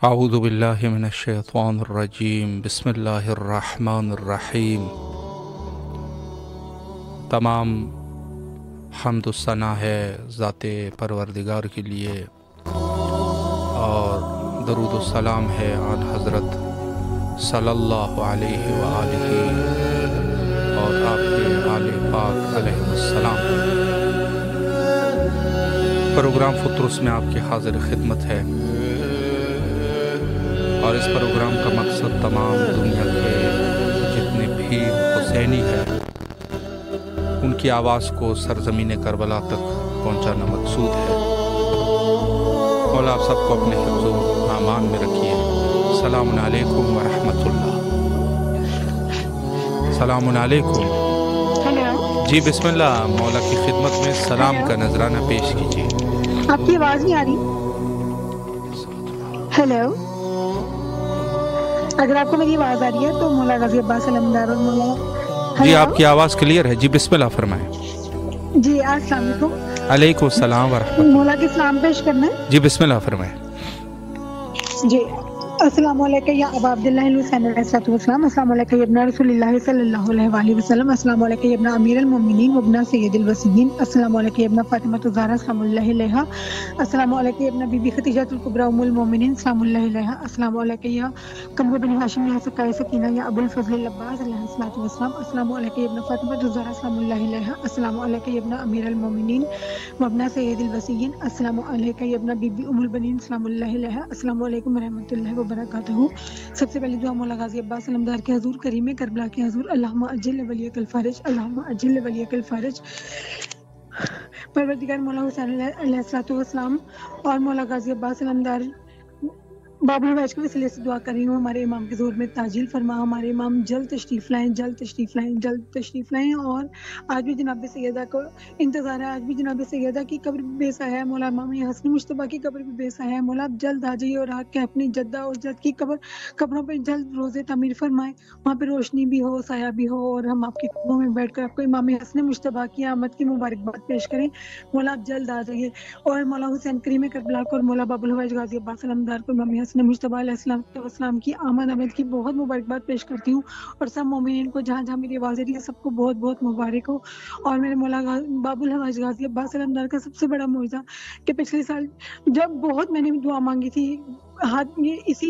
اعوذ باللہ من الشیطان الرجیم بسم اللہ الرحمن الرحیم۔ تمام حمد و ثنا ہے ذات پروردگار کے لیے، اور درود و سلام ہے آن حضرت صلی اللہ علیہ وآلہ اور آپ کے آل پاک علیہ السلام۔ پروگرام فطرس میں آپ کی حاضر خدمت ہے، اور اس پروگرام کا مقصد تمام دنیا کے جتنے بھی حسینی ہیں ان کی آواز کو سرزمین کربلا تک پہنچانا مقصود ہے۔ مولا آپ سب کو اپنے حفظ و امان میں رکھیے۔ السلام علیکم ورحمۃ اللہ۔ السلام علیکم۔ جی بسم اللہ، مولا کی خدمت میں سلام کا نذرانہ پیش کیجیے۔ آپ کی آواز نہیں آ رہی؟ ہیلو، اگر آپ کو میری آواز آ رہی ہے تو مولا غازی عباس علمدار اور مولا جی آپ کی آواز کلیئر ہے۔ جی بسم اللہ فرمائیں۔ جی السلام علیکم۔ علیکم السلام ورحمۃ اللہ۔ مولا کے سلام پیش کرنا ہے۔ جی بسم اللہ فرمائیں۔ جی السلام علیکم یا ابا عبداللہ الحسین علیہ الصلوۃ والسلام۔ السلام علیکم یا ابن رسول اللہ صلی اللہ علیہ وآلہ وسلم۔ السلام علیکم یا ابن امیر المومنین وابن سید الوصیین۔ السلام علیکم یا ابن فاطمہ الزہرا سلام اللہ علیہا۔ السلام علیکم یا ابن بی بی خدیجہ الکبریٰ ام المومنین سلام اللہ علیہا۔ السلام علیکم یا قمر بن ہاشم یا سقائے سکینہ یا ابو الفضل العباس علیہ الصلوۃ والسلام۔ السلام علیکم یا ابن فاطمہ الزہرا سلام اللہ علیہا۔ السلام علیکم یا ابن امیر المومنین وابن سید الوصیین۔ السلام علیکم یا ابن بی بی ام البنین سلام اللہ علیہا۔ السلام علیکم ورحمۃ اللہ وبرکاتہ۔ سب سے پہلی دعا مولا غازی عباس علمدار کے حضور، کریم کربلا کے حضور، اللہم اجل ولیک الفارج، اللہم اجل ولیک الفارج۔ پروردگار مولا حسین علیہ الصلوۃ والسلام اور مولا غازی عباس علمدار باب الحوائج کے وسیلے سے دعا کر رہی ہوں، ہمارے امام کے ظہور میں تعجیل فرما، ہمارے امام جلد تشریف لائیں، جلد تشریف لائیں، جلد تشریف لائیں۔ اور آج بھی جناب سیدہ کو انتظار ہے، آج بھی جناب سیدہ کی قبر بھی بے سایہ ہے، مولا امام حسن مجتبیٰ کی قبر بھی بے سایہ ہے۔ مولا آپ جلد آ جائیے اور آ کے اپنی جدہ اور جد کی قبروں پہ جلد روزے تعمیر فرمائیں، وہاں پہ روشنی بھی ہو، سایہ بھی ہو، اور ہم آپ کی قدموں میں بیٹھ کر آپ کو امام حسن مجتبیٰ کی آمد کی مبارکباد پیش کریں۔ مولا آپ جلد آ جائیے، اور مولا حسین کریم کربلا کو اور مولا باب الحوائج غازی عباس علمدار کو امام حسن مجتبیٰ علیہ السلام کی آمد کی بہت مبارکباد پیش کرتی ہوں، اور سب مومنین کو جہاں جہاں میری آواز آ رہی ہے سب کو بہت بہت مبارک ہو۔ اور میرے مولا باب الحوائج غازی عباس علمدار کا سب سے بڑا معجزہ کہ پچھلے سال جب بہت میں نے دعا مانگی تھی، یہ اسی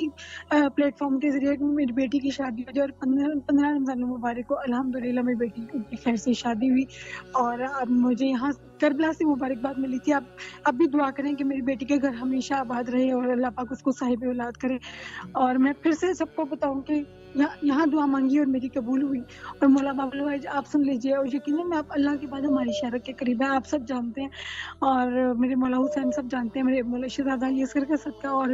پلیٹ فارم کے ذریعے میری بیٹی کی شادی ہو جائے، اور 15 رمضان مبارک کو الحمدللہ میری بیٹی کی خیر سے شادی ہوئی، اور اب مجھے یہاں کربلا سے مبارکباد ملی تھی۔ اب بھی دعا کریں کہ میری بیٹی کے گھر ہمیشہ آباد رہے اور اللہ پاک اس کو صاحب اولاد کرے۔ اور میں پھر سے سب کو بتاؤں کہ یہاں دعا مانگی اور میری قبول ہوئی، اور مولا باب الحوائج آپ سن لیجئے، اور یقیناً آپ اللہ کے بعد ہماری شہرت کے قریب ہیں، آپ سب جانتے ہیں، اور میرے مولا حسین سب جانتے ہیں، میرے مولا شہزادہ یسر کا صدقہ اور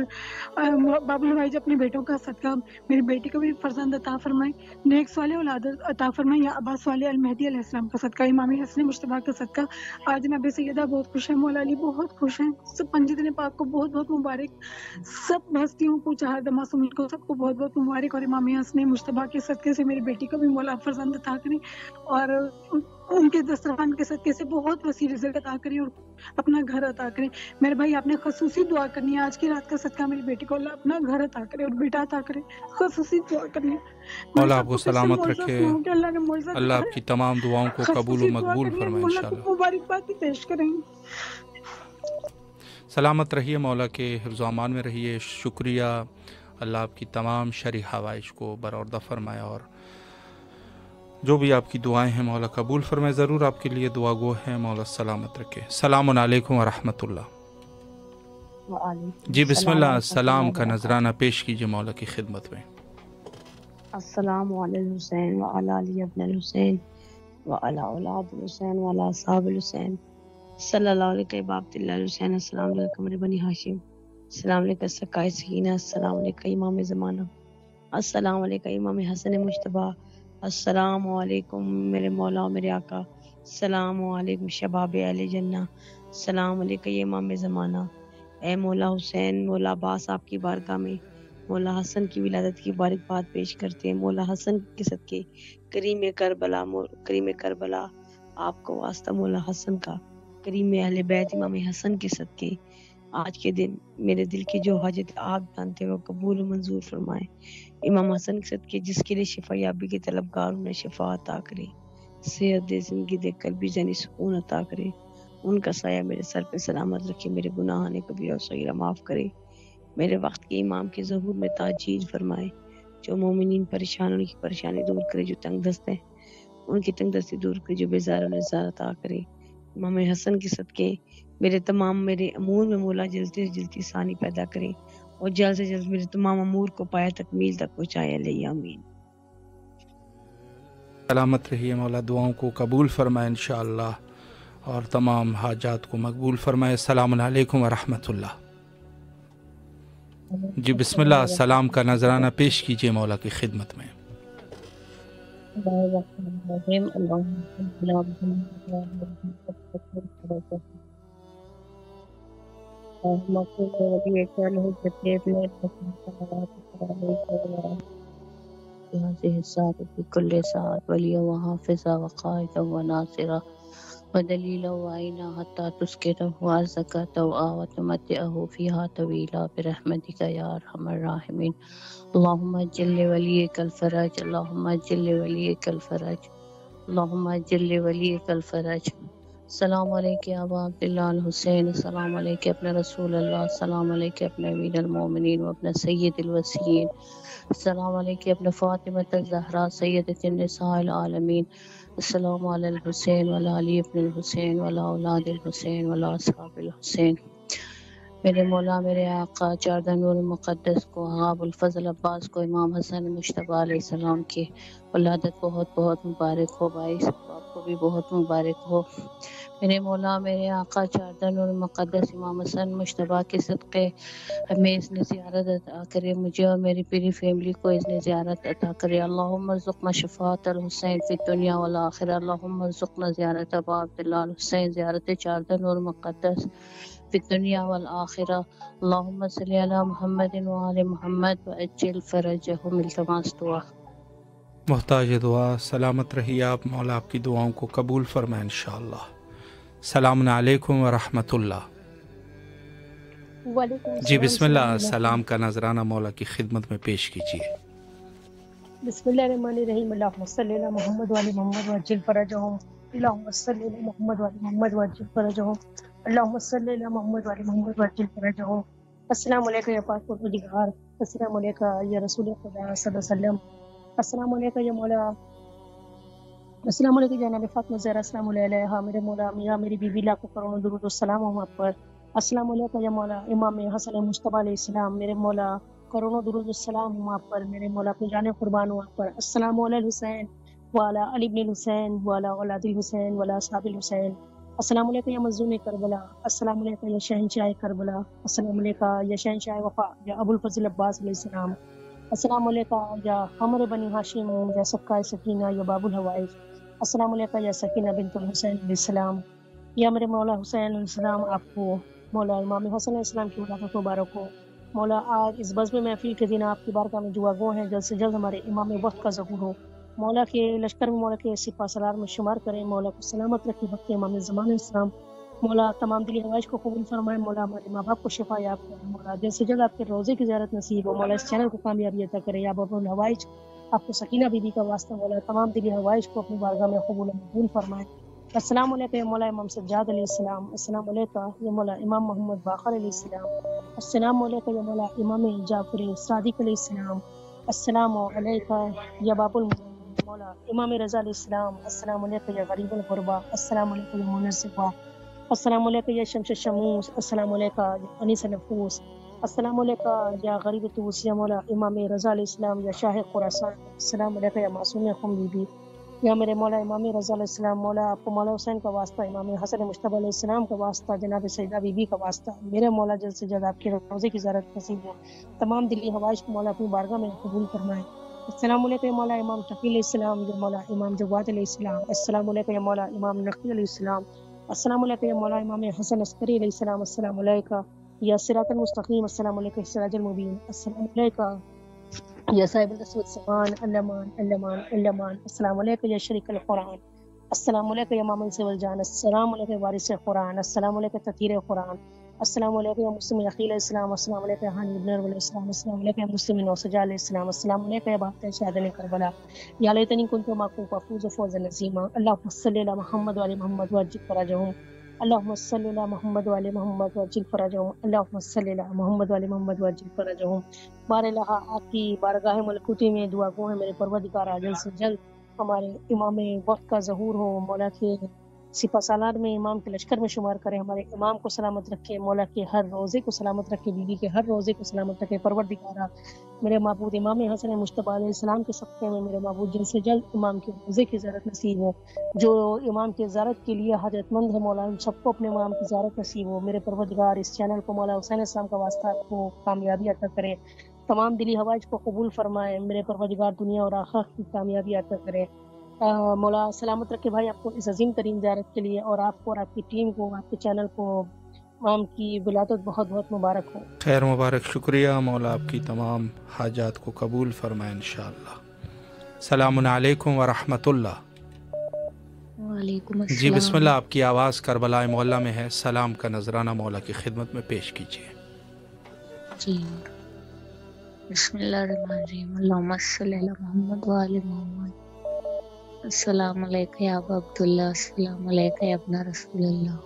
باب الحوائج اپنے بیٹوں کا صدقہ میری بیٹی کو بھی فرزند عطا فرمائیں، نیک صالح اولاد عطا فرمائیں، یا ابا صالح المہدی علیہ السلام کا صدقہ، امام حسن مجتبیٰ کا صدقہ۔ آج نبی سیدہ بہت خوش ہے، مولا علی بہت خوش ہیں، سب پنجتن پاک کو بہت بہت مبارک، سب ہستیوں کو چہار معصومین کو سب کو بہت بہت مبارک، اور امام حسن مجتبیٰ کے صدقے سے میری بیٹی کو بھی مولا فرزند عطا کریں، اور ان کے دسترخوان کے صدقے سے بہت وسیع رزق عطا کریں اور اپنا گھر عطا کریں۔ میرے بھائی آپ نے خصوصی دعا کرنی ہے، آج کی رات کا صدقہ میری بیٹی کو اللہ اپنا گھر عطا کرے اور بیٹا عطا کرے، خصوصی دعا کرنی ہے۔ مولا آپ کو سلامت رکھے، اللہ آپ کی تمام دعاؤں کو قبول و مقبول فرمائے انشاءاللہ۔ مبارکباد بھی پیش کریں۔ سلامت رہیے، مولا کے حفظ و امان میں رہیے۔ شکریہ، اللہ آپ کی تمام شرعی حوائج کو برآوردہ فرمائے، اور جو بھی آپ کی دعائیں ہیں مولا قبول فرمائے۔ ضرور آپ کے لیے دعا گو ہے، مولا سلامت رکھے۔ السلام علیکم ورحمۃ اللہ۔ جی بسم اللہ، سلام کا نذرانہ پیش کیجیے مولا کی خدمت میں۔ السلام علی الحسین وعلی علی ابن الحسین وعلی اولاد الحسین وعلی اصحاب الحسین صلی اللہ علیہ عبداللہ الحسین۔ السلام علیکم بنی ہاشم، السلام علیکم سقائے سکینہ، السلام علیکم امام زمانہ، السلام علیکم امام حسن مجتبیٰ، السلام علیکم میرے مولا میرے آقا، السلام علیکم شباب اہل جنہ، السلام علیکم امام زمانہ۔ اے مولا حسین، مولا عباس آپ کی بارگاہ میں مولا حسن کی ولادت کی مبارکباد پیش کرتے ہیں۔ مولا حسن کے صدقے کریم کربلا آپ کو واسطہ مولا حسن کا، کریم اہل بیت امام حسن کے صدقے آج کے دن میرے دل کی جو حاجت آپ جانتے ہیں وہ قبول و منظور فرمائے۔ امام حسن کے صدقے جس کے لیے شفا یابی کے طلبگار انہیں شفا عطا کرے، صحت دے، زندگی دے، قلبی جانی سکون عطا کرے، ان کا سایہ میرے سر پہ سلامت رکھے، میرے گناہان کبیرہ و صغیرہ معاف کرے، میرے وقت کے امام کے ظہور میں تاجیل فرمائے، جو مومنین پریشان ان کی پریشانی دور کرے، جو تنگ دست ہیں ان کی تنگ دستی دور کرے، جو بیزار انہیں زار عطا کرے۔ امام حسن کے صدقے میرے امور میں مولا جلدی سے جلدی ثانی پیدا کریں اور جلد سے جلد میرے تمام امور کو پایا تکمیل تک پہنچائے، علیہ آمین۔ سلامت رہیے مولا، دعاؤں کو قبول فرمائے انشاءاللہ اور تمام حاجات کو مقبول فرمائے۔ السلام علیکم ورحمۃ اللہ۔ جی بسم اللہ، سلام کا نذرانہ پیش کیجیے مولا کی خدمت میں۔ بكل ساعة وليا وحافظا وقائدا وناصرا ودليلا وعينا حتى تسكته وزكاة وتمتعه فيها طويلا برحمتك يا أرحم الراحمين. اللهم اجل وليك الفرج، اللهم اجل وليك الفرج، اللهم اجل وليك الفرج۔ السلام علیکم ابا عبداللہ الحسین، السلام علیکم اپنے رسول اللہ، السلام علیکم اپنے امیر المومنین و اپنے سید الوسیین، السلام علیکم اپنے فاطمہ الزہرا سیدۃ النساء العالمین، السلام علی الحسین وعلی علی ابن الحسین وعلی اولاد الحسین وعلی اصحاب الحسین۔ میرے مولا، میرے آقا چاردہ نور المقدس کو، ابو الفضل عباس کو، امام حسن مجتبیٰ علیہ السلام کی ولادت بہت بہت مبارک ہو بھائی، آپ کو بھی بہت مبارک ہو۔ میرے مولا، میرے آقا چاردہ نور المقدس امام حسن مجتبیٰ کے صدقے ہمیں اس نے زیارت عطا کرے، مجھے اور میری پوری فیملی کو اس نے زیارت عطا کرے۔ اللہم ارزقنا شفاعت الحسین فی الدنیا والآخرہ، اللہم ارزقنا زیارت ابا عبداللہ الحسین، زیارت چاردہ نور المقدس فی الدنیا والآخرہ، اللہم صلی علی محمد وآل محمد وعجل فرجہم، التماس دعا۔ محتاج دعا، سلامت رہیے آپ، مولا آپ کی دعاؤں کو قبول فرمائے انشاءاللہ۔ السلام علیکم ورحمۃ اللہ۔ جی بسم اللہ، سلام کا نذرانہ مولا کی خدمت میں پیش کیجیے۔ بسم اللہ الرحمن الرحیم، اللہم صلی علی محمد وعلی محمد وعجل فرجہم، اللہم صلی علی محمد وعلی محمد وعجل فرجہم، اللہم صلی علی محمد وعلی محمد وعجل فرجہم۔ السلام علیکم یا پاک پروردگار، السلام علیکم یا رسول خدا صلی اللہ علیہ وسلم، السلام علیکم یا مولا، السلام علیکم جناب فاطمہ زہرا، السلام علیہ میرے مولا، میاں میری بیوی، لاکھوں کروڑوں درود و سلام ہوں آپ پر۔ السلام علیکم یا مولا امام حسن مجتبیٰ علیہ السلام، میرے مولا کروڑوں درود و سلام ہوں آپ پر، میرے مولا اپنی جان قربان ہوں آپ پر۔ السلام علی الحسین وعلی علی ابن الحسین وعلی اولاد الحسین وعلی اصحاب الحسین۔ السلام علیکم یا مظلوم کربلا، السلام علیکم یا شہنشاہ کربلا، السلام علیکم یا شہنشاہ وفا یا ابو الفضل عباس علیہ السلام، السلام علیکم یا حمر بنی ہاشم یا سکائے سکینہ یا باب الحوائج، السلام علیکم یا سکینہ بنت الحسین علیہ السلام۔ یا میرے مولا حسین علیہ السلام، آپ کو مولا امام حسن علیہ السلام کی ولادت مبارک ہو۔ مولا آج اس بزم محفل کے دن آپ کی بارگاہ میں دعا گو ہیں، جلد سے جلد ہمارے امام وقت کا ظہور ہو، مولا کے لشکر میں مولا کے سپہ سالار میں شمار کریں، مولا کو سلامت رکھے وقت امام زمان علیہ السلام، مولا تمام دلی حوائج کو قبول فرمائے، مولا ہمارے ماں باپ کو شفا یاب کرے، مولا جلد سے جلد آپ کے روزے کی زیارت نصیب ہو، مولا اس چینل کو کامیابی عطا کرے، یا باب الحوائج آپ کو سکینہ بی بی کا واسطہ، مولا تمام دلی حوائج کو اپنی بارگاہ میں قبول و مقبول فرمائے۔ السلام علیکم یا مولا امام سجاد علیہ السلام، السلام علیکم یا مولا امام محمد باقر علیہ السلام، السلام علیکم یا مولا امام جعفر صادق علیہ السلام، السلام علیکم یا باب مولا امام رضا علیہ السلام، السلام علیکم یا غریب الغربا، السلام علیکم یا منصفہ، السلام علیکم یا شمس شموس، السلام علیکم یا انیس نفوس، السلام علیکم یا غریب توس یا مولا امام رضا علیہ السلام یا شاہ خراسان، السلام علیکم یا معصوم خم بی بی، یا میرے مولا امام رضا علیہ السلام، مولا آپ کو مولا حسین کا واسطہ، امام حسن مجتبیٰ علیہ السلام کا واسطہ، جناب سیدہ بی بی کا واسطہ، میرے مولا جلد سے جلد آپ کے روزے کی زیارت نصیب ہو، تمام دلی حوائج کو مولا اپنی بارگاہ میں قبول فرمائے۔ السلام علیکم یا مولا امام تقی علیہ السلام، یا مولا امام جواد علیہ السلام، السلام علیکم یا مولا امام نقی علیہ السلام، السلام علیکم یا مولا امام حسن عسکری علیہ السلام، السلام علیکم یا صراط المستقیم، السلام علیکم سراج المبین، السلام علیکم یا صاحب الاسود سمان علمان علمان علمان، السلام علیکم یا شریک القرآن، السلام علیکم یا امام سے والجان، السلام علیکم وارث قرآن، السلام علیکم تطہیر قرآن، السلام علیکم یا مسلم اخی علیہ السلام، السلام علیکم یا ہانی ابن علیہ السلام، السلام علیکم یا مسلم نوسجا علیہ السلام، السلام علیکم یا بہت شہداء کربلا، یا لیتنی کنت معکم فافوز فوزا عظیما، اللہم صلی علی محمد وعلی محمد وعجل فرجہم، اللہم صلی علی محمد وعلی محمد وعجل فرجہم، اللہم صلی علی محمد وعلی محمد وعجل فرجہم۔ بار الہ آپ کی بارگاہ ملکوتی میں دعا گو ہے میرے پروردگار، جلد سے جلد ہمارے امام وقت کا ظہور ہو، مولا کے سپہ سالار میں امام کے لشکر میں شمار کرے، ہمارے امام کو سلامت رکھے، مولا کے ہر روزے کو سلامت رکھے، بیوی کے ہر روزے کو سلامت رکھے پروردگارا۔ میرے معبود امام حسن مجتبیٰ علیہ السلام کے صدقے میں میرے معبود جلد سے جلد امام کے روزے کی زیارت نصیب ہو، جو امام کی زیارت کے لیے حاجت مند ہے مولا ان سب کو اپنے امام کی زیارت نصیب ہو۔ میرے پروردگار اس چینل کو مولا حسین السلام کا واسطہ کو کامیابی عطا کرے، تمام دلی ہوائج کو قبول فرمائے، میرے پروردگار دنیا اور آخرت کی کامیابی عطا کرے۔ مولا سلامت رکھے بھائی آپ کو اس عظیم ترین زیارت کے لیے، اور آپ کو اور آپ کی ٹیم کو، آپ کے چینل کو امام کی ولادت بہت بہت مبارک ہو۔ خیر مبارک، شکریہ، مولا آپ کی تمام حاجات کو قبول فرمائے انشاءاللہ۔ السلام علیکم ورحمۃ اللہ۔ وعلیکم السلام۔ جی بسم اللہ، آپ کی آواز کربلا معلیٰ میں ہے، سلام کا نذرانہ مولا کی خدمت میں پیش کیجیے۔ جی بسم اللہ الرحمن الرحیم، اللہم صلی علی محمد وعلی محمد۔ السلام علیکم یا ابا عبداللہ، السلام علیکم یا ابن رسول اللہ۔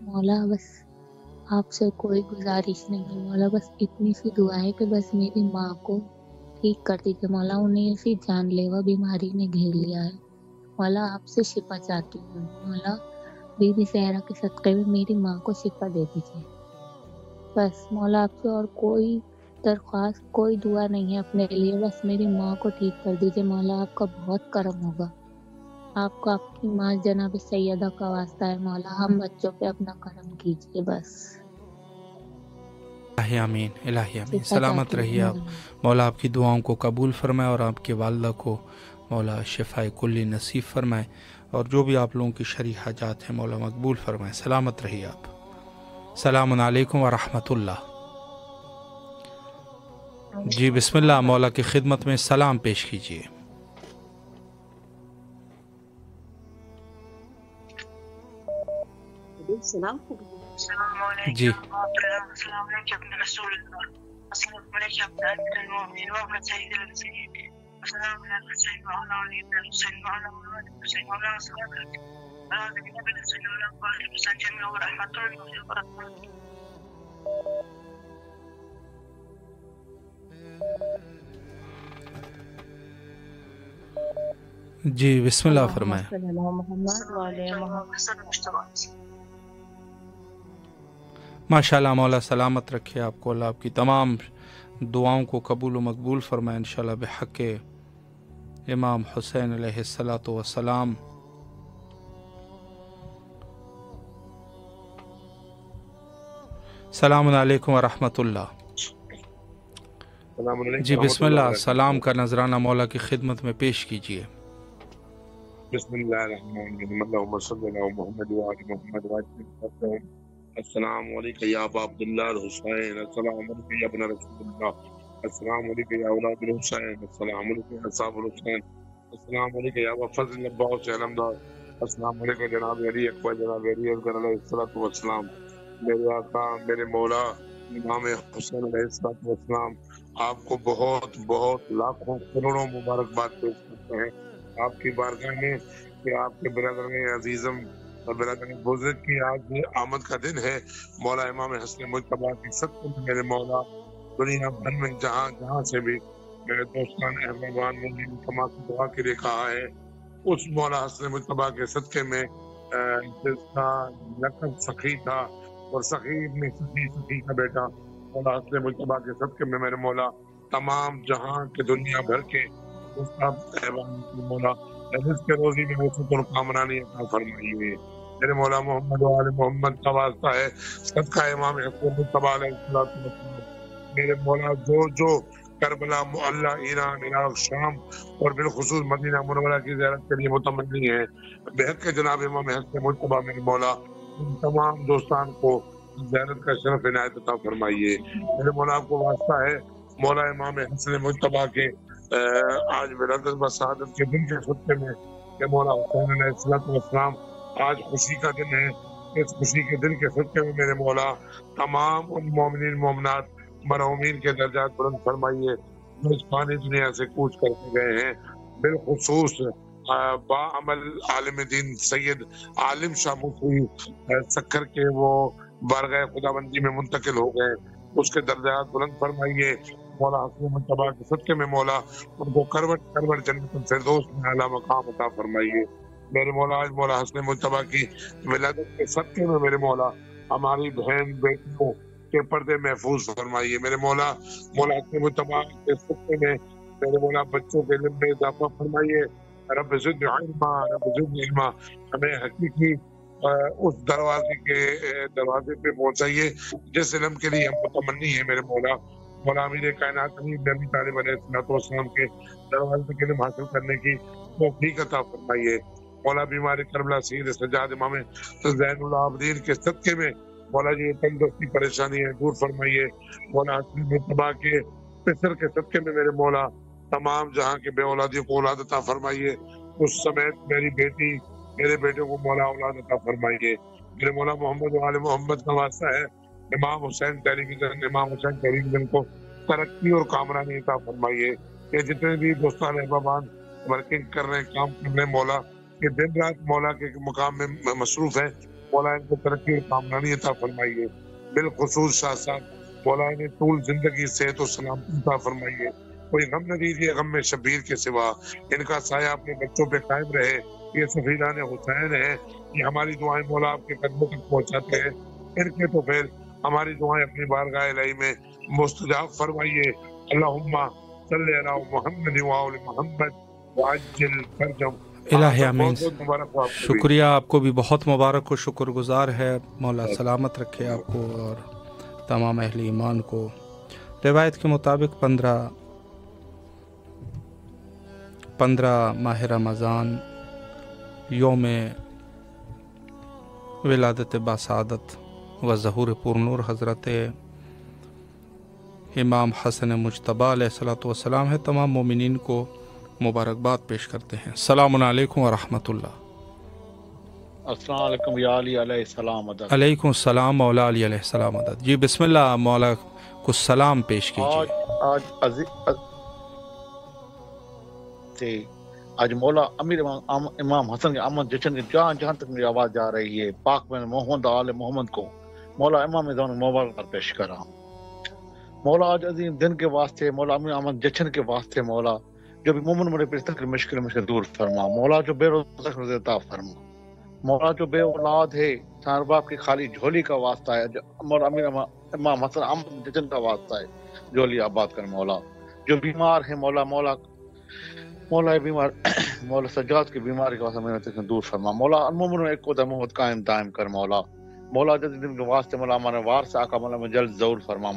مولا بس آپ سے کوئی گزارش نہیں مولا، بس اتنی سی دعا ہے کہ بس میری ماں کو ٹھیک کر دیجیے مولا، انہیں ایسی جان لیوا بیماری نے گھیر لیا ہے مولا، آپ سے شفا چاہتی ہوں مولا، بی بی سہرا کے صدقے میں میری ماں کو شفا دے دیجیے بس مولا، آپ سے اور کوئی درخواست کوئی دعا نہیں ہے اپنے لیے، بس میری ماں کو ٹھیک کر دیجیے مولا، آپ کا بہت کرم ہوگا، آپ کو آپ کی ماں جناب سیدہ کا واسطہ ہے مولا، ہم بچوں پہ اپنا کرم کیجیے بس۔ الہی آمین، الہی آمین، شفا سلامت چاہتی ہوں رہیے آپ، مولا آپ کی دعاؤں کو قبول فرمائے اور آپ کی والدہ کو مولا شفاء کلی نصیب فرمائے، اور جو بھی آپ لوگوں کی شرعی حاجات ہیں مولا مقبول فرمائے، سلامت رہیے آپ۔ السلام علیکم ورحمۃ اللہ۔ جی بسم اللہ، مولا کی خدمت میں سلام پیش کیجیے۔ السلام علیکم جی السلام علیکم ابن رسول اللہ، السلام علیکم ابن امیر المؤمنین وابن سید المرسلین، السلام علیکم سید مولانا علی بن حسین مولانا حسین مولانا صلی اللہ علیہ وسلم ورحمۃ اللہ وبرکاتہ۔ جی بسم اللہ فرمائیں۔ ماشاء اللہ، مولا سلامت رکھے آپ کو، اللہ آپ کی تمام دعاؤں کو قبول و مقبول فرمائے انشاءاللہ بحق امام حسین علیہ الصلاۃ والسلام۔ السلام علیکم ورحمۃ اللہ۔ جی بسم اللہ، سلام کا نذرانہ مولا کی خدمت میں پیش کیجیے۔ بسم اللہ الرحمن الرحیم، اللہم صلی علی محمد وعلی محمد وعلی۔ السلام علیکم یا ابا عبداللہ الحسین، السلام علیکم یا ابن رسول اللہ، السلام علیکم یا اولاد الحسین، السلام علیکم یا اصحاب الحسین، السلام علیکم یا ابا فضل عباس علمدار، السلام علیکم جناب علی اکبر، جناب علی اصغر علیہ الصلوۃ والسلام۔ میرے آقا میرے مولا امام حسین علیہ الصلوۃ والسلام آپ کو بہت بہت لاکھوں کروڑوں مبارکباد پیش کرتے ہیں آپ کی بارگاہ میں کہ آپ کے برادر عزیزم اور برادر بزرگ کی آج آمد کا دن ہے۔ مولا امام حسن مجتبیٰ کی صدقے میں میرے مولا دنیا بھر میں جہاں جہاں سے بھی میرے دوستان احبابان نے تمام دعا کے لیے کہا ہے، اس مولا حسن مجتبیٰ کے صدقے میں جس کا لقب سخی تھا اور سخی ابن سخی کا بیٹا، مولا حسن مجتبیٰ کے صدقے میں میرے مولا تمام جہاں کے دنیا بھر کے مولا رزق کے روزی میں شکر کامرانی عطا فرمائیے۔ میرے مولا محمد و آل محمد کا واسطہ ہے، صدقہ امام حسن مجتبیٰ علیہ السلام۔ میرے مولا جو کربلا، معلیٰ، ایران، عراق، شام اور بالخصوص مدینہ منورہ کی زیارت کے لیے متمنی ہے، بحق کے جناب امام حسن مجتبیٰ میرے مولا ان تمام دوستان کو زیارت کا شرف عنایت عطا فرمائیے۔ میرے مولا آپ کو واسطہ ہے، مولا امام حسن مجتبیٰ کے آج ولادت و سعادت کے دن کے خطبے میں کہ مولا حسین علیہ السلام آج خوشی کا دن ہے، اس خوشی کے دل کے صدقے میں میرے مولا تمام ان مومنین مومنات مرحومین کے درجات بلند فرمائیے جو اس فانی دنیا سے کوچ کر کے گئے ہیں، بالخصوص با عمل عالم دین سید عالم شاہ مفتی سکر کے وہ بارگاہ خدا بندی میں منتقل ہو گئے، اس کے درجات بلند فرمائیے مولا حسن مجتبیٰ کے صدقے میں مولا ان کو کروٹ کروٹ جنت الفردوس میں اعلیٰ مقام عطا فرمائیے میرے مولا۔ آج مولا حسن مجتبیٰ کی ولادت کے صدقے میں میرے مولا ہماری بہن بیٹیوں کے پردے محفوظ فرمائیے میرے مولا۔ مولا حسن مجتبیٰ کے صدقے میں میرے مولا بچوں کے علم میں اضافہ فرمائیے، رب زدنی علما، رب زدنی علما، ہمیں حقیقی اس دروازے پہ پہنچائیے جس علم کے لیے ہم متمنی ہیں میرے مولا۔ مولا امیر کائنات نبی طالب علیہ السلام کے دروازے کے علم حاصل کرنے کی توفیق عطا فرمائیے مولا۔ بیمار کربلا سید سجاد امام زین العابدین کے صدقے میں مولا جی تندرستی پریشانی ہے دور فرمائیے مولا۔ حسن مجتبیٰ کے پسر کے صدقے میں میرے مولا تمام جہاں کے بے اولادیوں کو اولاد عطا فرمائیے، اس سمیت میری بیٹی میرے بیٹے کو مولا اولاد عطا فرمائیے میرے مولا۔ محمد و آل محمد کا واسطہ ہے امام حسین ٹیلی ویژن کو ترقی اور کامرانی عطا فرمائیے۔ یہ جتنے بھی دوستان احبابان ورکنگ کر رہے ہیں، کام کر رہے ہیں مولا، یہ دن رات مولا کے مقام میں مصروف ہے مولا، ان کو ترقی اور کامرانی عطا فرمائیے۔ بالخصوص شاہ صاحب مولا انہیں طول زندگی صحت و سلامتی عطا فرمائیے، کوئی غم نہ دیجیے غم میں شبیر کے سوا، ان کا سایہ اپنے بچوں پہ قائم رہے۔ یہ سفیران حسین ہیں، یہ ہماری دعائیں مولا آپ کے قدموں تک پہنچاتے ہیں، ان کے تو پھر ہماری دعائیں اپنی بارگاہ الہی میں مستجاب فرمائیے۔ اللہم صلی علی محمد و آل محمد وعجل فرجهم۔ الہ آمین۔ بہت مبارک ہو آپ کو بھی۔ شکریہ، آپ کو بھی بہت مبارک و شکر گزار ہے، مولا سلامت رکھے آپ کو اور تمام اہل ایمان کو۔ روایت کے مطابق 15 ماہ رمضان یوم ولادت باسعادت و ظہور پرنور حضرت امام حسن مجتبیٰ علیہ الصلوۃ والسلام ہے۔ تمام مومنین کو مبارکباد پیش کرتے ہیں۔ السلام علیکم ورحمۃ اللہ۔ السلام علیکم یا علی علیہ السلام عدد۔ علیکم السلام مولا علی علیہ السلام عدد۔ جی بسم اللہ، مولا کو سلام پیش کیجیے۔ آج مولا امیر امام حسن کے امن جشن کے جہاں جہاں تک میری آواز جا رہی ہے، پاک میں محمد آل محمد کو مولا امام زمان مبارک پیش کرا۔ مولا آج عظیم دن کے واسطے، مولا امیر امن جشن کے واسطے، مولا جو بھی مومن مرے پرستر کی مشکل دور فرما، مولا جو بے روزہ عطا فرما، مولا جو بے اولاد ہے سار باپ کی خالی جھولی کا واسطہ ہے، مولا امیر امام حسن امن جشن کا واسطہ ہے، جھولی آباد کر مولا۔ جو بیمار ہے مولا بیمار مولا سجاد کی بیماری کا واسطہ دور فرما، مولا المومن ایک کو محمد قائم دائم کر مولا جدید دن کے واسطے مولا ہمارے وارث آقا مولا میں جلد ضرور فرما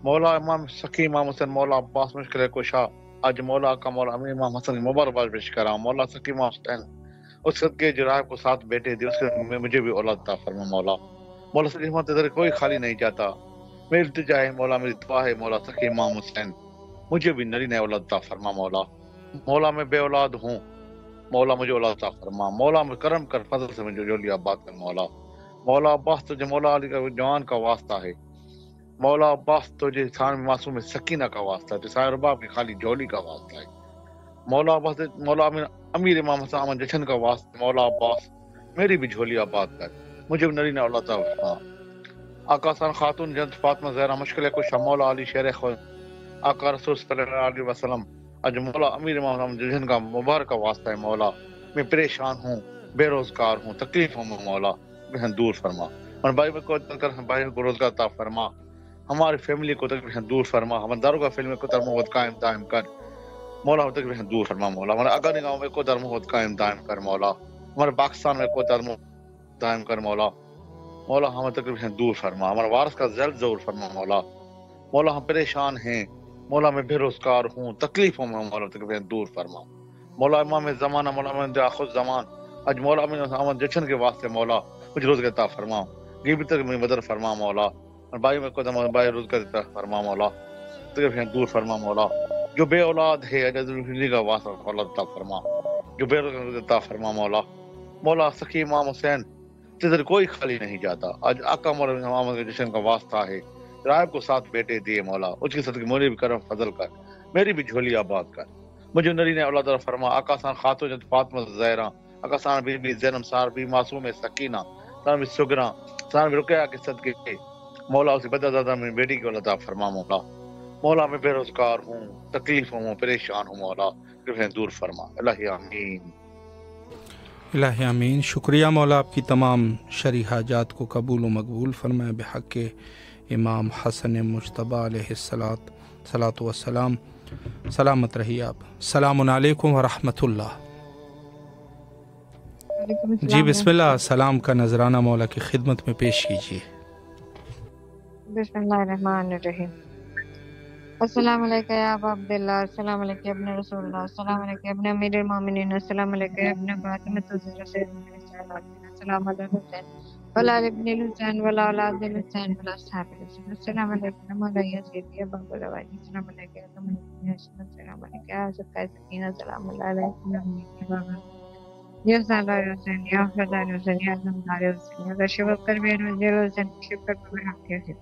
مولا امام سخی امام حسین مولا عباس مشکل کشا، آج مولا کا مولا امیر امام حسن کی مبارکباد پیش کرا مولا سخی امام حسین اس صدقے جرائب کو ساتھ بیٹے دی، اس کے مجھے بھی اولاد عطا فرما مولا سخی امام تیرے کوئی خالی نہیں جاتا، میری التجا ہے مولا، میری دعا ہے مولا سخی امام حسین مجھے بھی نری نئے اولاد عطا فرما مولا میں بے اولاد ہوں مولا مجھے اولاد عطا فرما مولا میں کرم کر فضل سے مجھے جولی آباد کر مولا عباس تجھے مولا علی کا جوان کا واسطہ ہے، مولا عباس تجھے سان معصوم سکینہ کا واسطہ ہے، سائر باپ کی خالی جولی کا واسطہ ہے، مولا عباس مولا امیر امام حسن امن جشن کا واسطہ، مولا عباس میری بھی جھولی آباد کر مجھے بھی نری نئے اولاد عطا فرما۔ آقا سان خاتون جنت فاطمہ زہرا مشکل کشا مولا علی شیر خود آقا رسول صلی اللہ علیہ وسلم، آج مولا امیر امام جشن کا مبارک واسطہ ہے مولا، میں پریشان ہوں، بے روزگار ہوں، تکلیفوں میں مولا بہن دور فرما، اور بھائی کو بھائی کو روزگار عطا فرما، ہماری فیملی کو تکلیفیں دور فرما، ہمارے داروں کا فیملی کو محمد قائم دائم کر مولا، ہم تکلیفیں دور فرما مولا، ہمارے اگانی گاؤں میں کو محمد قائم دائم کر مولا، ہمارے پاکستان میں کو دائم کر مولا ہمیں تکلیفیں دور فرما، ہمارے وارث کا جلد ضرور فرما مولا ہم پریشان ہیں مولا میں بے روزگار ہوں، تکلیفوں میں مولا تکلیفیں دور فرما مولا امام زمانہ مولا امام آخر زمان، آج مولا امام جشن کے واسطے مولا کچھ روزگار عطا فرما، غیبت تک میں مدد فرما مولا، اور بھائی میں کو بھائی روزگار عطا فرما مولا، تکلیفیں دور فرما مولا، جو بے اولاد ہے کا واسطہ اولاد عطا فرما، جو بے روزگار عطا فرما مولا سخی امام حسین تدھر کوئی خالی نہیں جاتا. آج آقا مولانا محمد کے جشن کا واسطہ ہے. رائب کو 7 بیٹے دیے مولا، اس کی صدقے مجھے بھی کرم فضل کر، میری بھی جھولی آباد کر. مجھے نری نے اللہ تعالیٰ فرما آقا سان خاتون جنت فاطمہ زہرا، آقا سان بی بی زینب سار بھی معصوم سکینہ، سان بھی سگرا، سان بھی رقیہ کے صدقے مولا اسی بدر دادا میں بیٹی کو اللہ تعالیٰ فرما مولا. مولا میں بے روزگار ہوں، تکلیف ہوں، پریشان ہوں مولا، کرپا دور فرما. الہی آمین. الہ آمین. شکریہ مولا، آپ کی تمام شرعی حاجات کو قبول و مقبول فرمائے بحق امام حسن مجتبی علیہ الصلاۃ والسلام. سلامت رہیے آپ. السلام علیکم ورحمۃ اللہ. جی بسم اللہ، سلام کا نذرانہ مولا کی خدمت میں پیش کیجیے. بسم اللہ الرحمن الرحیم. السلام علیکم یا ابا عبداللہ، السلام علیکم ابن رسول اللہ، السلام علیکم ابن امیر المومنین، السلام علیکم ابن فاطمہ الزہرا، السلام علیکم حسین ولا ابن الحسین ولا اولاد الحسین ولا اصحاب الحسین، السلام علیکم مولا سیدی ابا الروانی، السلام علیکم السلام علیکم حضرت سکینہ، السلام علیکم یا سالار حسین یا فضل حسین یا زمدار حسین یا رشوت کرویر وزیر حسین شکر پر حق حسین.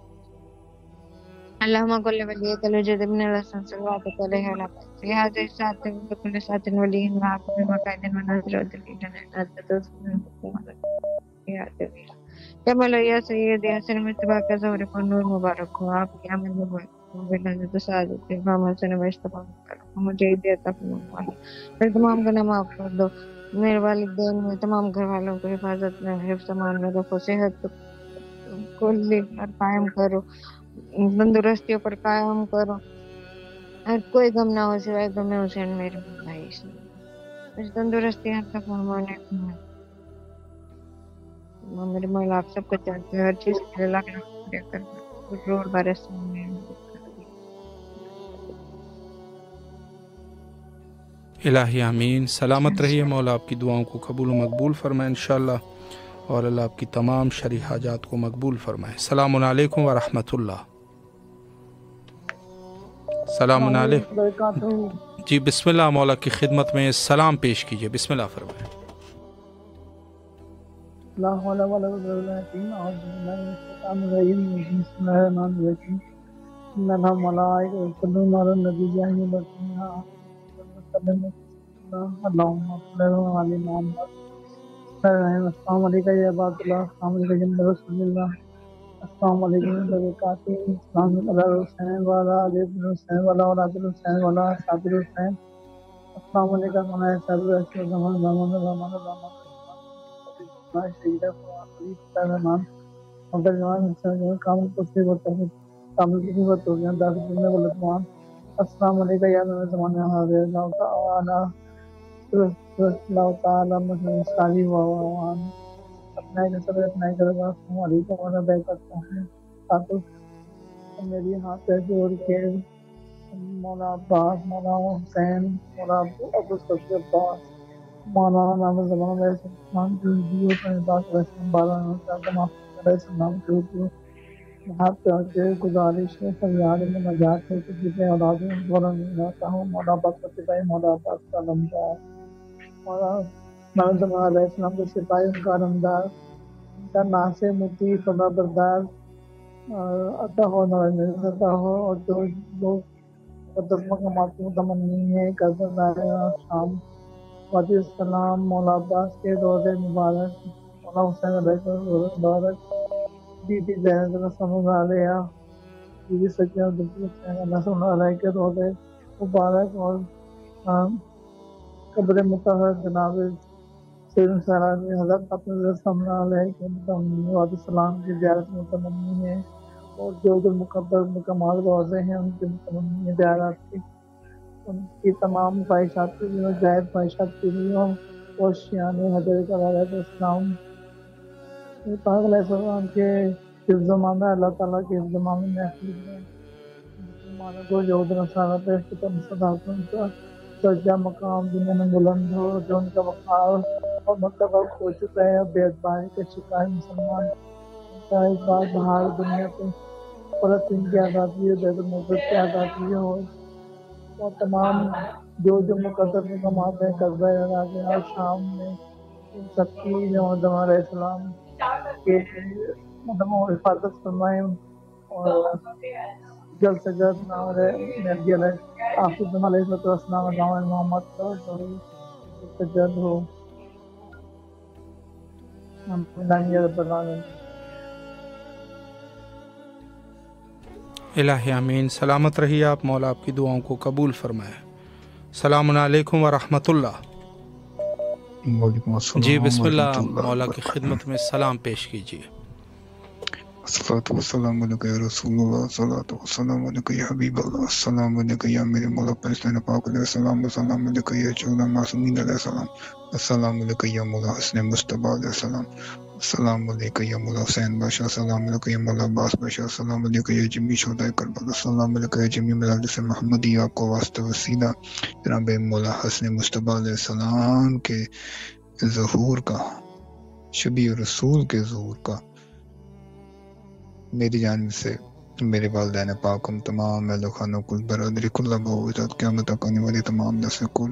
اللهم كل وليك الوجود ابن الحسن صلواتك عليه وعلى في هذه الساعة وكل ساعة ولي معكم بمقاعد ونذر ودليل يا مولا يا سيدي حسن مصطفیٰ کا ظہور کو نور مبارک ہو. آپ کی عمل مبارک سعادت امام حسن مصطفیٰ کرو، مجھے ہدایت عطا فرما، میرے تمام گناہ معاف کر دو، میرے والدین میں تمام گھر والوں کو حفاظت میں حفظ امان میں رکھو، صحت کلی پر قائم کرو، تندرستیوں پر قائم کرو، اور کوئی غم نہ ہو سوائے غم حسین میرے بھائی سے. مجھے تندرستی عطا فرمانے میرے مولا. آپ سب کو چاہتے ہیں، ہر چیز کے لیے لاکھ شکریہ کرنا. روڈ برس میں الہی آمین. سلامت رہیے مولا، آپ کی دعاؤں کو قبول و مقبول فرمائے انشاءاللہ، اور اللہ آپ کی تمام شرعی حاجات کو مقبول فرمائے. السلام علیکم ورحمۃ اللہ. السلام علیکم. جی بسم اللہ، مولا کی خدمت میں سلام پیش کیجیے. بسم اللہ فرمائیں. لا حول ولا قوة إلا بالله. أعوذ بالله من الشيطان الرجيم. بسم الله الرحمن الرحيم. إن الله وملائكته يصلون على النبي يا أيها الذين آمنوا اللهم صل على محمد. السلام علیکم یا عباد اللہ، السلام علیکم جناب رسول اللہ، السلام علیکم برکاتہ. السلام علیکم حسین والا علی بن حسین والا اولاد الحسین والا اصحاب الحسین. السلام علیکم مولانا صاحب رسول زمان زمان زمان زمان شہید خلیفہ رحمان عبد الرحمان کامل کسی ہوتا ہے، کامل کسی ہوتا ہے داخل میں بلدمان. السلام علیکم یا نبی زمانہ حاضر اللہ تعالی اللہ تعالی مثلا سالی وان اپنا ہی نصب اپنا ہی کرے گا. السلام علیکم وانا بیک کرتا ہوں تاکہ میری ہاتھ سے جوڑ کے مولا عباس، مولا حسین، مولا ابو صفی عباس، مولانا نام زمان علیہ السلام کی دیو پر باس علیہ السلام بارہ تمام علیہ السلام کے اوپر یہاں پہ گزارش ہے فریاد میں نجات ہے کہ جسے اولاد بولنا نہیں رہتا ہوں. مولا عباس کا سپاہی مولا عباس کا لمبا، مولا نام زمان علیہ السلام کے سپاہی ان کا رمدار، ان کا ناصر مطیع فرما بردار عطا ہو عطا ہو. اور جو لوگ مقدس مقامات کی تمنی ہے کربلا شام وادی السلام مولا عباس کے روزے مبارک، مولا حسین علیہ کے روزے مبارک، بی بی زینب رسول اللہ علیہ، بی بی سکینہ بنت حسین رسول اللہ علیہ کے روزے مبارک، اور قبر مطہر جناب سیدنا سرار حضرت اپنے رسول اللہ علیہ کے متمنی وادی السلام کی زیارت متمنی ہے. اور جو مقدس مقامات روزے ہیں ان کی متمنی زیارت کی، ان کی تمام خواہشات کے لیے، جائز خواہشات کے لیے اور شیان حضرت علیہ السلام پاک علیہ السلام کے حفظ ماندہ اللہ تعالیٰ کے حفظ ماندہ محفوظ میں مسلمانوں کو یہود نصارہ پہ صداقتوں کا درجہ مقام دنیا میں بلند ہو، جو ان کا وقار اور مرتبہ کھو چکا ہے. بے اعتباری کے شکار مسلمان ان کا ایک بار باہر دنیا پہ فلسطین کی آزادی، بیت المقدس کی آزادی ہو، اور تمام جو مقدس مقامات ہیں قصبہ عراق اور شام میں ان سب کی جو زمان علیہ السلام کے مطلب وہ حفاظت فرمائیں اور جلد سے جلد نبی علیہ آخر علیہ السلام گاؤں محمد کا جلد سے جلد ہو الہ آمین۔ سلامت رہیے آپ، مولا آپ کی دعاؤں کو قبول فرمائے۔ السلام علیکم ورحمۃ اللہ۔ وعلیکم السلام جی بسم اللہ، ورحمۃ اللہ مولا کی وبرکاتہ۔ خدمت میں سلام پیش کیجیے۔ الصلاۃ والسلام علیکہ یا رسول اللہ، الصلاۃ والسلام علیکہ یا حبیب اللہ، السلام علیکہ یا میرے مولا پاکستان پاک علیہ السلام، السلام علیکہ یا چودہ معصومین علیہ السلام، السلام علیکہ یا مولا حسن مصطفیٰ علیہ السلام، السلام علیکہ یا مولا حسین بادشاہ، السلام علیکہ یا مولا عباس بادشاہ، السلام علیکہ یا جمی شہدائے کربلا، السلام علیکہ یا جمی مجالس محمدی۔ آپ کو واسطہ وسیلہ جناب مولا حسن مصطفیٰ علیہ السلام کے ظہور کا، شبیہ رسول کے ظہور کا میری جانب سے میرے والدین پاک، ہم تمام اہل خانہ کل برادری کل باوجود قیامت تک آنے والی تمام نسل کل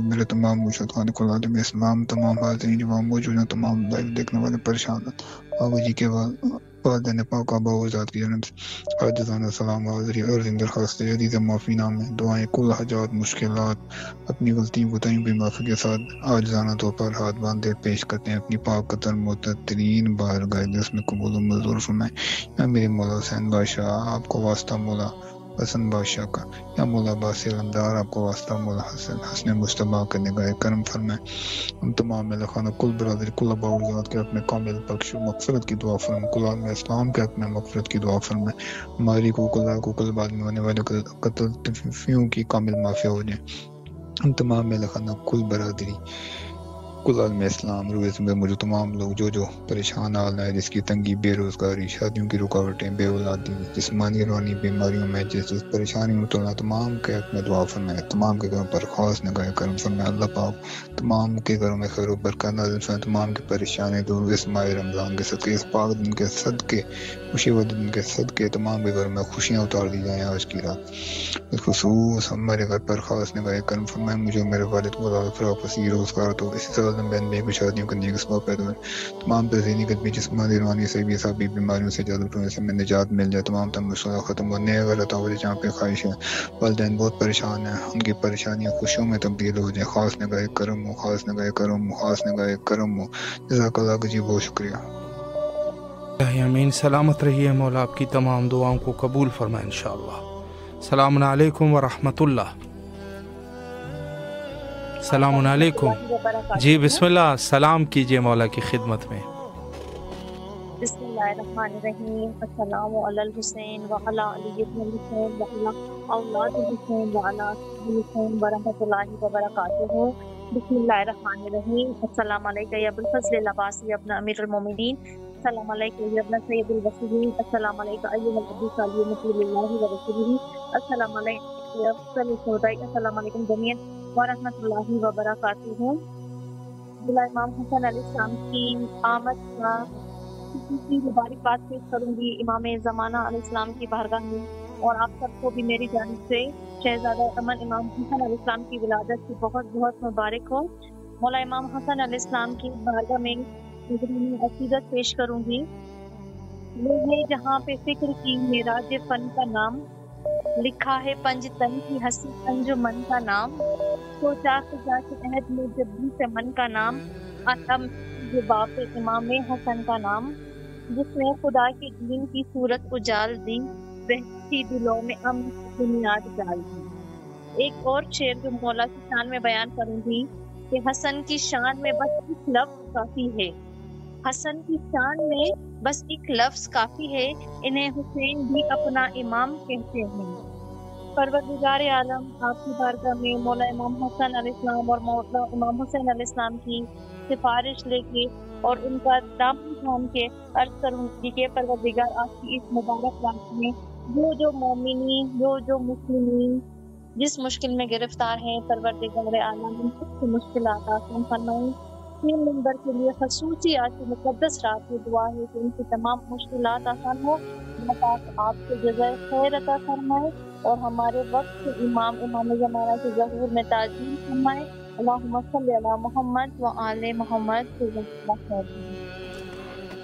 میرے تمام مرشد خان کل عالم اسلام، تمام حاضرین جو وہاں موجود ہیں، تمام لائیو دیکھنے والے پریشان ہیں، آبا جی کے والدین پاک آبا وزاد کی جانب سے عاجزانہ سلام حاضری اور درخواست جدید معافی نامے دعائیں کل حاجات مشکلات اپنی غلطیوں کوتاہیوں بھی معافی کے ساتھ عاجزانہ طور پر ہاتھ باندھے پیش کرتے ہیں اپنی پاک قدر معتبرین بارگاہ جس میں قبول و منظور فرمائیں۔ یا میرے مولا حسین بادشاہ آپ کو واسطہ مولا حسن بادشاہ کا، یا مولا عباس علمدار آپ کو واسطہ مولا حسن مصطفیٰ کا نگاہ کرم فرمائیں۔ ہم تمام اہل خانہ کل برادری کل آبا و اجداد کے اپنے کامل بخش و مغفرت کی دعا فرمائیں، کل عالم اسلام کے اپنے مغفرت کی دعا فرمائیں، ہماری کو کل بعد میں ہونے والے قتل تفیوں کی کامل معافی ہو جائیں۔ ہم تمام اہل خانہ کل برادری کل عالم اسلام روز میں موجود تمام لوگ جو پریشان حال ہے، جس کی تنگی، بے روزگاری، شادیوں کی رکاوٹیں، بے اولادی، جسمانی روحانی بیماریوں میں جس پریشانی مبتلا تمام کے حق میں دعا فرمائے، تمام کے گھروں پر خاص نگاہ کرم فرمائے۔ اللہ پاک تمام کے گھروں میں خیر و برکت نازل فرمائے، تمام کی پریشانی دور، اس ماہ رمضان کے صدقے، اس پاک دن کے صدقے، خوشی و دن کے صدقے تمام کے گھروں میں خوشیاں اتار دی جائیں آج کی رات۔ بالخصوص ہمارے گھر پر خاص نگاہ کرم فرمائے، مجھے میرے والد کو فراغ پذیر روزگار تو اسی سال بین بے شادیوں کرنے کے سبب پیدا ہوئے، تمام ذہنی قدمی جسمانی روحانی صحیح حسابی بیماریوں سے جلد اٹھنے سے میں نجات مل جائے، تمام مسئلہ ختم ہو، نئے غلط عمل جہاں پہ خواہش ہے، والدین بہت پریشان ہیں، ان کی پریشانیاں خوشیوں میں تبدیل ہو جائیں، خاص نگاہ کرم ہو، خاص نگاہ کرم ہو، خاص نگاہ کرم ہو۔ جزاک اللہ کا جی بہت شکریہ۔ آمین۔ سلامت رہیے، مولا آپ کی تمام دعاؤں کو قبول فرمائے انشاءاللہ۔ السلام علیکم ورحمۃ اللہ۔ السلام علیکم۔ جی بسم اللہ، سلام کیجیے مولا کی خدمت میں۔ بسم اللہ الرحمن الرحیم۔ السلام علی الحسین وعلی علی ابن الحسین وعلی اولاد الحسین وعلی اصحاب الحسین ورحمۃ اللہ وبرکاتہ۔ بسم اللہ الرحمن الرحیم۔ السلام علیکم یا ابوالفضل العباسی ابن امیر المومنین، السلام علیکم یا ابن سید الوصیین، السلام علیکم ایھا النبی صلی رسول اللہ ورسولہ، السلام علیکم یا افضل الشہداء، السلام علیکم جمیعا ورحمۃ اللہ وبرکاتہ۔ امام حسن علیہ السلام کی آمد کا کی مبارکباد پیش کروں گی امام زمانہ علیہ السلام کی بارگاہ میں، اور آپ سب کو بھی میری جانب سے شہزادہ امن امام حسن علیہ السلام کی ولادت کی بہت بہت مبارک ہو۔ مولا امام حسن علیہ السلام کی بارگاہ میں عقیدت پیش کروں گی۔ یہ جہاں پہ فکر کی معراج فن کا نام، لکھا ہے پنج تن کی ہستی انجمن کا نام، سوچا خدا کے عہد میں جبری سے من کا نام، آتا باپ امام حسن کا نام، جس نے خدا کے دین کی صورت اجال دی، بہتی دلوں میں امن کی بنیاد ڈال دی۔ ایک اور شعر جو مولا کی شان میں بیان کروں گی کہ حسن کی شان میں بس ایک لفظ کافی ہے، حسن کی شان میں بس ایک لفظ کافی ہے، انہیں حسین بھی اپنا امام کہتے ہیں۔ پروردگار عالم آپ کی بارگاہ میں مولا امام حسن علیہ السلام اور مولا امام حسین علیہ السلام کی سفارش لے کے اور ان کا دامن تھام کے عرض کروں گی کہ پروردگار آپ کی اس مبارک رات میں جو مومنین جو مسلمین جس مشکل میں گرفتار ہیں، پروردگار عالم ان سب کی مشکلات آسان فرمائیں۔ تین نمبر کے لیے خصوصی آج کی مقدس رات کی دعا ہے کہ ان کی تمام مشکلات آسان ہو، اللہ پاک آپ کو جزائے خیر عطا فرمائے اور ہمارے وقت کے امام زمانہ کے ظہور میں تعظیم فرمائے۔ اللہم صلی علی محمد و آل محمد۔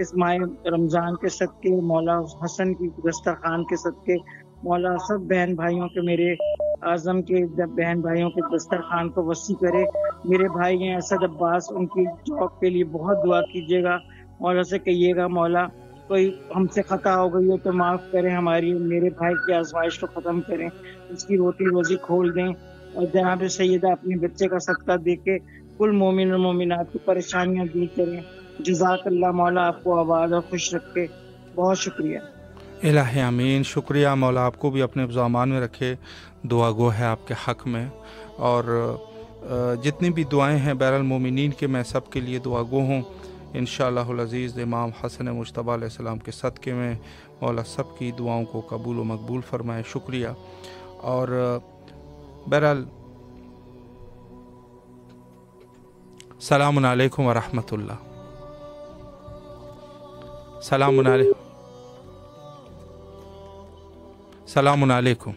اس ماہ رمضان کے صدقے، مولا حسن کی دسترخوان کے صدقے مولا سب بہن بھائیوں کے، میرے اعظم کے بہن بھائیوں کے دسترخوان کو وسیع کرے۔ میرے بھائی ہیں اسد عباس، ان کی جاب کے لیے بہت دعا کیجیے گا، مولا سے کہیے گا مولا کوئی ہم سے خطا ہو گئی ہو تو معاف کریں، ہماری میرے بھائی کی آزمائش کو ختم کریں، اس کی روٹی روزی کھول دیں، اور جناب سیدہ اپنے بچے کا صدقہ دے کے کل مومن اور مومنات کی پریشانیاں دور کریں۔ جزاک اللہ، مولا آپ کو آباد اور خوش رکھے۔ بہت شکریہ۔ الہ آمین۔ شکریہ، مولا آپ کو بھی اپنے حفظ و امان میں رکھے، دعا گو ہے آپ کے حق میں، اور جتنی بھی دعائیں ہیں بہر المومنین کے، میں سب کے لیے دعا گو ہوں انشاءاللہ العزیز۔ امام حسن مجتبی علیہ السلام کے صدقے میں مولا سب کی دعاؤں کو قبول و مقبول فرمائے۔ شکریہ۔ اور بہرحال السلام علیکم ورحمۃ اللہ۔ السلام علیکم۔ السلام علیکم۔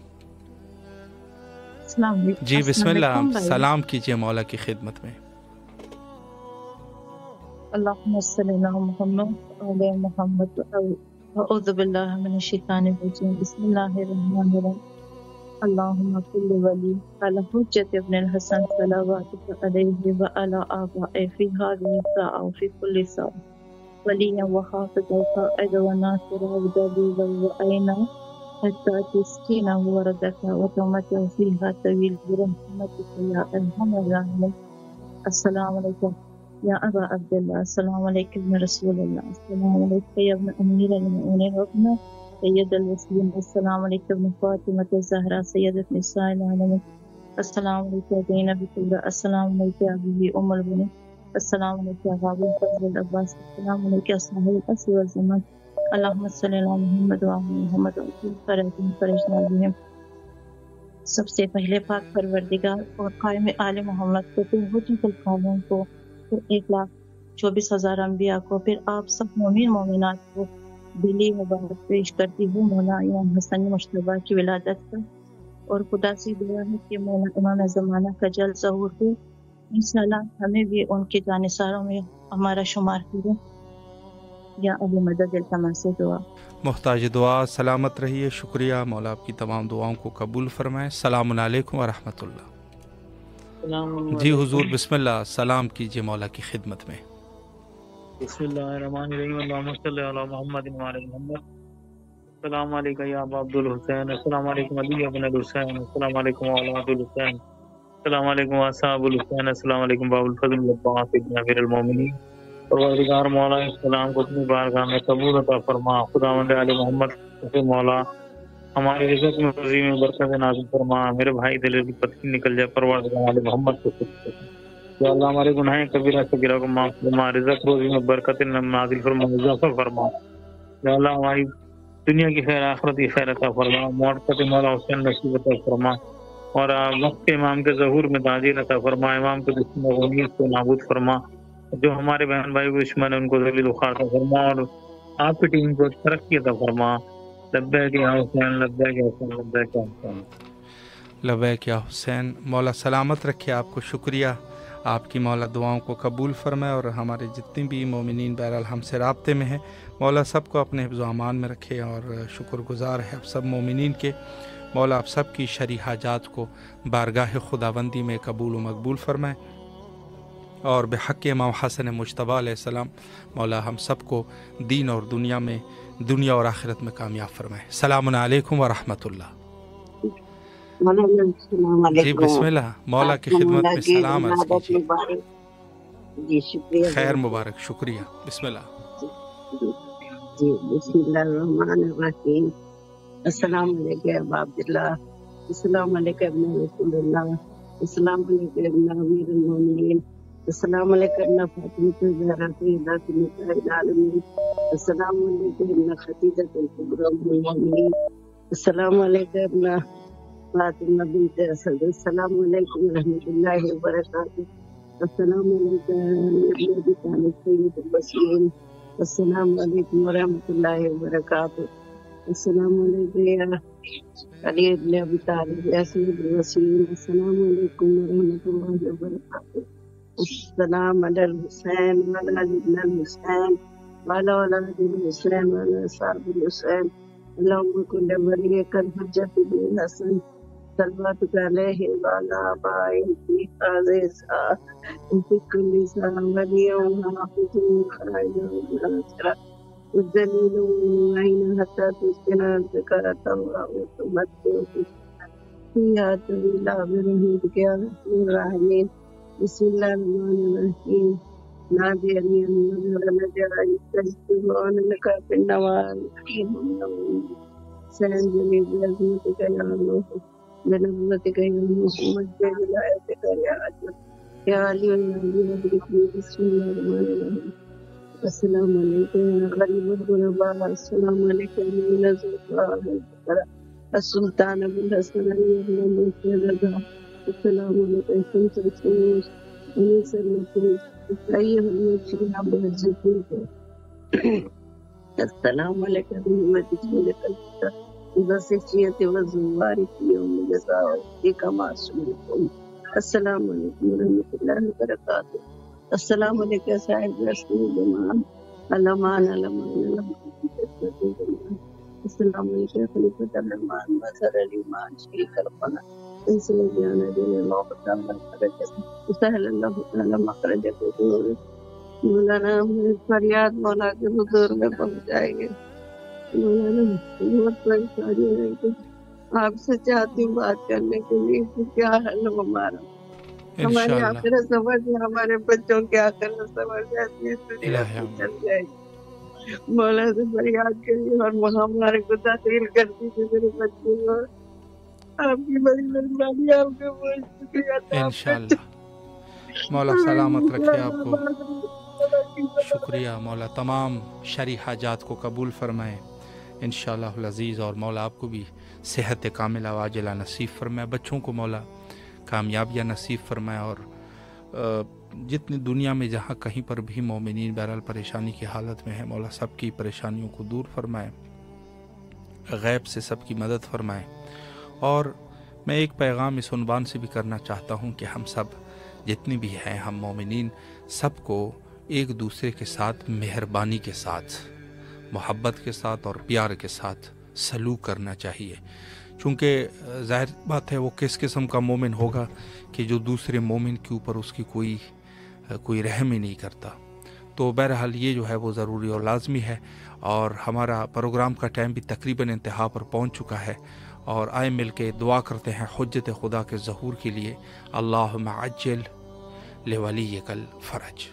جی بسم اللہ، سلام کیجئے مولا کی خدمت میں۔ اللہم صلی علی محمد علی محمد۔ اعوذ باللہ من الشیطان الرجیم، بسم اللہ الرحمن الرحیم۔ اللہم کل ولی علی حجت ابن الحسن صلواتک علیہ وعلی آبائہ فی ہذہ الساعہ وفی کل ساعہ، ولیا وحافظا قائدا وناصرا ودلیلا وعینا حتی تسکینہ وردک وتمتع فیہا طویل برحمتک یا ارحم الراحمین۔ السلام علیکم یا ابا عبداللہ، السلام علیکم ابن رسول اللہ، السلام علیکم یا ابن امیر المؤمنین وابن سید الوسلیم، السلام علیکم ابن فاطمۃ الزہرا سیدۃ نساء العالمین، السلام علیکم زینب کبریٰ، السلام علیکم ابی ام البنین، السلام علیکم ابو الفضل العباس، السلام علیکم صاحب العصر والزمان، اللہم صلی علی محمد وعلی محمد فرجنا بہم۔ سب سے پہلے پاک پروردگار اور قائم آل محمد کو، پھر حجت القوم کو، پھر 1,24,000 انبیاء کو، پھر آپ سب مومن مومنات کو دلی مبارک پیش کرتی ہوں مولا امام حسن مجتبی کی ولادت پر، اور خدا سے دعا ہے کہ مولا امام زمانہ کا جلد ظہور ہو، انشاءاللہ ہمیں بھی ان کے جانثاروں میں ہمارا شمار کرے۔ یا ابو مدد التماس دعا۔ محتاج دعا، سلامت رہیے۔ شکریہ، مولا آپ کی تمام دعاؤں کو قبول فرمائے۔ السلام علیکم ورحمۃ اللہ۔ جی حضور بسم اللہ، سلام کیجئے مولا کی خدمت میں۔ بسم اللہ الرحمن الرحیم، اللہم صلی علی محمد وعلی محمد۔ السلام علیکم یا ابا عبد الحسین، السلام علیکم علی ابن الحسین، السلام علیکم اولاد الحسین، السلام علیکم اصحاب الحسین، السلام علیکم باب الفضل العباس ابن امیر المومنین۔ پروردگار مولا اس کلام کو اپنی بارگاہ میں قبول عطا فرما۔ خداوند علی محمد سے مولا ہماری رزق میں روزی میں برکت نازل فرما۔ میرے بھائی دل کی پتھری نکل جائے، پروردگار علی محمد کو یا اللہ ہمارے گناہ کبیرہ صغیرہ کو معاف فرما، رزق روزی میں برکت نازل فرما، اضافہ فرما۔ یا اللہ ہماری دنیا کی خیر آخرت کی خیر عطا فرما، موت کا مولا حسین نصیب عطا فرما، اور وقت امام کے ظہور میں تعجیل عطا فرما، امام کے دشمن غنیت کو نابود فرما، جو ہمارے بہن بھائی کو دشمن ہے ان کو ذلیل و خوار عطا فرما، اور آپ کی ٹیم کو ترقی عطا فرما۔ لبیک یا حسین، لبیک یا حسین، لبیک یا حسین، لبیک یا حسین۔ مولا سلامت رکھے آپ کو۔ شکریہ، آپ کی مولا دعاؤں کو قبول فرمائے، اور ہمارے جتنے بھی مومنین بہرحال ہم سے رابطے میں ہیں، مولا سب کو اپنے حفظ و امان میں رکھے، اور شکر گزار ہے آپ سب مومنین کے، مولا آپ سب کی شرعی حاجات کو بارگاہ خداوندی میں قبول و مقبول فرمائے، اور بحق امام حسن مجتبی علیہ السلام مولا ہم سب کو دین اور دنیا اور آخرت میں کامیاب فرمائے۔ السلام علیکم ورحمۃ اللہ۔ جی بسم اللہ، مولا کی خدمت میں سلام عرض کیجیے۔ جی شکریہ، خیر مبارک، شکریہ، بسم اللہ۔ جی بسم اللہ الرحمن الرحیم۔ السلام علیکم ابا عبداللہ، السلام علیکم ابن رسول اللہ، السلام علیکم ابن امیر المومنین، السلام علیکم ابن فاطمۃ الزہرا سیدۃ نساء العالمین، السلام علیکم ابن خدیجہ الکبریٰ ام المومنین، السلام علیکم ابن فاطمہ بنت اسد، السلام علیکم ورحمۃ اللہ وبرکاتہ، السلام علیکم ابن ابی طالب سید الوسیم، السلام علیکم ورحمۃ اللہ وبرکاتہ، السلام علیکم یا علی ابن ابی طالب یا سید الوسیم، السلام علیکم ورحمۃ اللہ وبرکاتہ، السلام علی الحسین وعلی علی ابن الحسین وعلى أولاد الحسين وعلى أصحاب الحسين اللهم كن وليك الحجة بن الحسن صلواتك عليه وعلى آبائه في هذه الساعة وفي كل ساعة وليا وحافظا وخائنا وناصرا والذليل والمعين حتى تسكن الزكاة وتمتع فيها طويلا برحمتك يا رحمن الراحمين بسم الله الرحمن الرحيم نادي أني ولد يستجيبون لك في النوال سينزلي بعظمتك يا الله بنبوتك يا محمد بولايتك يا عجل يا علي يا علي بسم الله الرحمن الرحيم السلام عليكم يا غريب الغرباء السلام عليكم من الزهراء السلطان ابو الحسن علي بن مسعود السلام عليكم شمس الشموس ونيس النفوس أيها المسلمين بالزيتون السلام عليكم ورحمة الله وبركاته وبسيطية وزواري في يوم الجزاء والديك معصومكم السلام عليكم ورحمة الله وبركاته السلام عليكم يا صاحب رسول الجماعة الأمان السلام عليكم يا خليفة الرحمن مظهر الإيمان شريك القناة انصر جانا دين الله تعالى مخرجك وسهل الله تعالى مخرجك مولانا فریاد مولا کے حضور میں پہنچائیں گے مولانا بہت پریشانی ہے کہ آپ سے چاہتی ہوں بات کرنے کے لیے کہ کیا حل ہو ہمارا ہماری آخرت سمجھ ہمارے بچوں کی آخرت سمجھ جاتی ہے دنیا چل جائے گی مولا سے فریاد کریے اور ہمارے کو تحصیل کر دیجیے میرے بچے اور آپ کی بڑی مہربانی آپ کا بہت شکریہ انشاءاللہ مولا سلامت رکھے آپ کو شکریہ مولا تمام شرعی حاجات کو قبول فرمائے انشاءاللہ العزیز اور مولا آپ کو بھی صحت کاملہ واجلہ نصیب فرمائے بچوں کو مولا کامیابیاں نصیب فرمائے اور جتنی دنیا میں جہاں کہیں پر بھی مومنین بہرحال پریشانی کی حالت میں ہے مولا سب کی پریشانیوں کو دور فرمائے غیب سے سب کی مدد فرمائے اور میں ایک پیغام اس عنوان سے بھی کرنا چاہتا ہوں کہ ہم سب جتنی بھی ہیں ہم مومنین سب کو ایک دوسرے کے ساتھ مہربانی کے ساتھ محبت کے ساتھ اور پیار کے ساتھ سلوک کرنا چاہیے چونکہ ظاہر بات ہے وہ کس قسم کا مومن ہوگا کہ جو دوسرے مومن کے اوپر اس کی کوئی رحم ہی نہیں کرتا تو بہرحال یہ جو ہے وہ ضروری اور لازمی ہے اور ہمارا پروگرام کا ٹائم بھی تقریباً انتہا پر پہنچ چکا ہے اور آئے مل کے دعا کرتے ہیں حجت خدا کے ظہور کے لیے اللہم عجل لولیک الفرج